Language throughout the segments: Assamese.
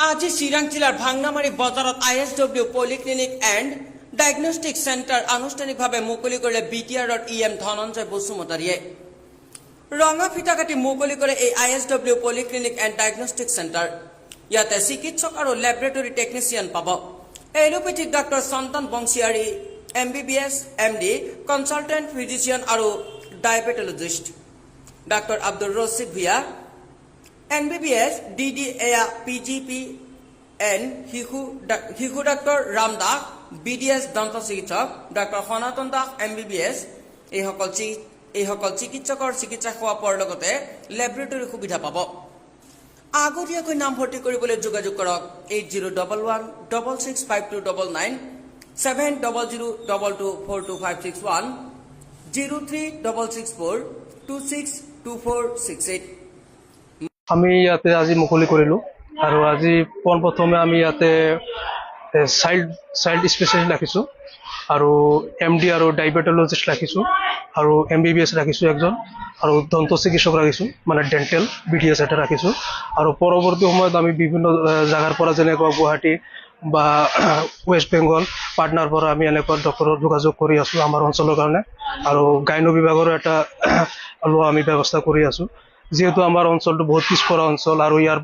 আজি চিৰাং জিলাৰ ভাংনামাৰী বজাৰত ISW polyclinic and diagnostic centre আনুষ্ঠানিকভাৱে মুকলি কৰিলে BTRৰ EM ধনঞ্জয় বসুমতাৰীয়ে। ৰঙা ফিটা কাটি মুকলি কৰে এই ISW polyclinic and diagnostic centre. ইয়াতে চিকিৎসক আৰু লেবৰেটৰী টেকনিচিয়ান পাব। Allopathic doctor Santan Bangshiyari, MBBS, MD, consultant physician আৰু diabetologist. Doctor Abdul Rashid Bhuyan, MBBS, DDA, PGP, N, শিশু ডাক্তৰ ৰাম দাস, BDS দন্ত চিকিৎসক, ডাক্তৰ সনাতন দাস, MBBS, এইসকল চিকিৎসকৰ চিকিৎসা সেৱা পোৱাৰ লগতে লেবৰেটৰী সুবিধা পাব। আগতীয়াকৈ নাম ভৰ্তি কৰিবলৈ যোগাযোগ কৰক 8011665299, 700222425661, 03664262468। আমি ইয়াতে আজি মুকলি কৰিলোঁ আৰু আজি পোনপ্ৰথমে আমি ইয়াতে চাইল্ড স্পেচিয়েলিষ্ট ৰাখিছোঁ আৰু MD আৰু ডায়েবেটলজিষ্ট ৰাখিছোঁ আৰু MBBS ৰাখিছোঁ এজন আৰু দন্ত চিকিৎসক ৰাখিছোঁ, মানে ডেণ্টেল BDS এটা ৰাখিছোঁ। আৰু পৰৱৰ্তী সময়ত আমি বিভিন্ন জেগাৰ পৰা যেনেকুৱা গুৱাহাটী বা ৱেষ্ট বেংগল পাটনাৰ পৰা আমি এনেকুৱা ডক্টৰৰ যোগাযোগ কৰি আছোঁ আমাৰ অঞ্চলৰ কাৰণে। আৰু গাইনো বিভাগৰো এটা লোৱা আমি ব্যৱস্থা কৰি আছোঁ, যিহেতু আমাৰ অঞ্চলটো বহুত পিছপৰা অঞ্চল আৰু ইয়াৰ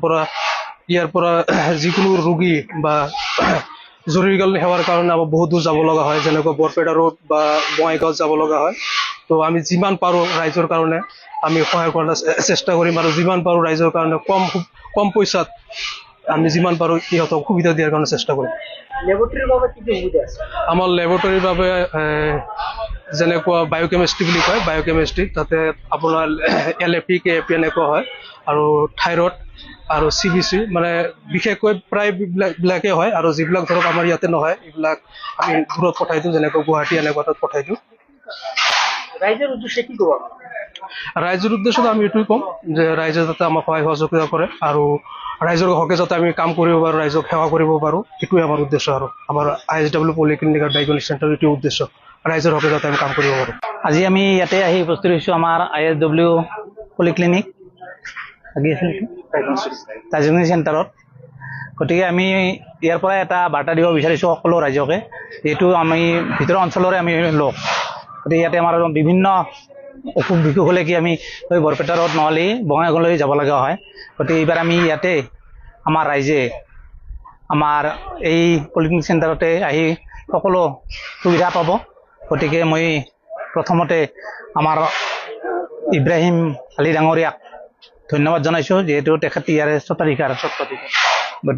পৰা যিকোনো ৰোগী বা জৰুৰীকালীন সেৱাৰ কাৰণে আমাৰ বহুত দূৰ যাব লগা হয়, যেনেকৈ বৰপেটা ৰোড বা বঙাইগাঁৱত যাব লগা হয়। তো আমি যিমান পাৰোঁ ৰাইজৰ কাৰণে আমি সহায় কৰাৰ চেষ্টা কৰিম আৰু যিমান পাৰোঁ ৰাইজৰ কাৰণে কম পইচাত আমি যিমান পাৰোঁ সিহঁতক সুবিধা দিয়াৰ কাৰণে চেষ্টা কৰিম। লেবৰেটৰীৰ বাবে কি সুবিধা আছে? আমাৰ লেবৰেটৰীৰ বাবে যেনেকুৱা বায়'কেমিষ্ট্ৰি বুলি কয়, বায়'কেমিষ্ট্ৰি তাতে আপোনাৰ LFT, KFT এনেকুৱা হয় আৰু থাইৰয়ড আৰু CBC, মানে বিশেষকৈ প্ৰায়বিলাকেই হয় আৰু যিবিলাক ধৰক আমাৰ ইয়াতে নহয় এইবিলাক আমি দূৰত পঠাই দিওঁ, যেনেকৈ গুৱাহাটী এনেকুৱা তাত পঠাই দিওঁ। ৰাইজৰ উদ্দেশ্যে কি ক'ব? ৰাইজৰ উদ্দেশ্যত আমি এইটোৱে ক'ম যে ৰাইজে যাতে আমাক সহায় সহযোগিতা কৰে আৰু ৰাইজৰ হকে যাতে আমি কাম কৰিব পাৰোঁ, ৰাইজক সেৱা কৰিব পাৰোঁ, এইটোৱে আমাৰ উদ্দেশ্য। আৰু আমাৰ ISW পলিক্লিনিক আৰু ডায়েগনষ্টিক চেণ্টাৰ এইটোৱে উদ্দেশ্য, ৰাইজৰ হকে যাতে আমি কাম কৰিব পাৰোঁ। আজি আমি ইয়াতে আহি উপস্থিত হৈছোঁ আমাৰ ISW পলিক্লিনিক ডায়েগনষ্টিক চেণ্টাৰত। গতিকে আমি ইয়াৰ পৰা এটা বাৰ্তা দিব বিচাৰিছোঁ সকলো ৰাইজকে, যিহেতু আমি ভিতৰৰ অঞ্চলৰে আমি লোক। গতিকে ইয়াতে আমাৰ বিভিন্ন অসুখ বিসুখ হ'লে কি আমি বৰপেটা ৰোড নহ'লে বঙাইগাঁৱলৈ যাব লগা হয়। গতিকে এইবাৰ আমি ইয়াতে আমাৰ ৰাইজে আমাৰ এই পলিক্লিনিক চেণ্টাৰতে আহি সকলো সুবিধা পাব। গতিকে মই প্ৰথমতে আমাৰ ইব্ৰাহিম আলী ডাঙৰীয়াক ধন্যবাদ জনাইছোঁ, যিহেতু তেখেত ইয়াৰে স্বত্বাধিকাৰ।